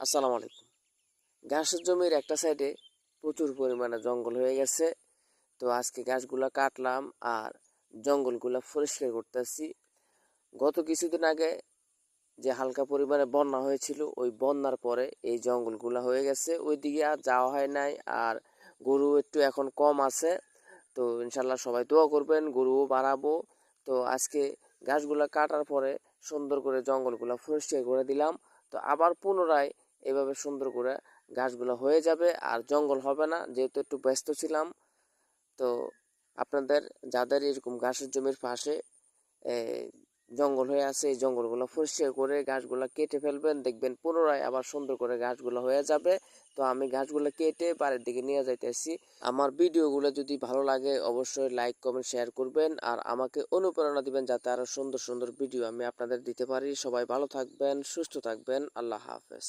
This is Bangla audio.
আসসালামু আলাইকুম। ঘাসের জমির একটা সাইডে প্রচুর পরিমাণে জঙ্গল হয়ে গেছে। তো আজকে গাছগুলা কাটলাম আর জঙ্গলগুলা পরিষ্কার করতেছি। গত কিছুদিন আগে যে হালকা পরিমাণে বন্যা হয়েছিল, ওই বন্যার পরে এই জঙ্গলগুলা হয়ে গেছে। ওইদিকে আর যাওয়া হয় নাই। আর গরু একটু এখন কম আছে। তো ইনশাল্লাহ সবাই দোয়া করবেন, গরুও বাড়াবো। তো আজকে গাছগুলা কাটার পরে সুন্দর করে জঙ্গলগুলা পরিষ্কার করে দিলাম। তো আবার পুনরায় এভাবে সুন্দর করে গাছগুলো হয়ে যাবে আর জঙ্গল হবে না, যেহেতু একটু ব্যস্ত ছিলাম। তো আপনাদের যাদের এরকম ঘাসের জমির পাশে এ, জঙ্গল হয়ে আছে, এই জঙ্গলগুলো পরিষ্কার করে গাছগুলো কেটে ফেলবেন, দেখবেন পুনরায় আবার সুন্দর করে গাছগুলো হয়ে যাবে। তো আমি গাছগুলো কেটে বাড়ির দিকে নিয়ে যাইতেছি। আমার ভিডিওগুলো যদি ভালো লাগে অবশ্যই লাইক কমেন্ট শেয়ার করবেন আর আমাকে অনুপ্রেরণা দিবেন যাতে আরো সুন্দর সুন্দর ভিডিও আমি আপনাদের দিতে পারি। সবাই ভালো থাকবেন, সুস্থ থাকবেন। আল্লাহ হাফেজ।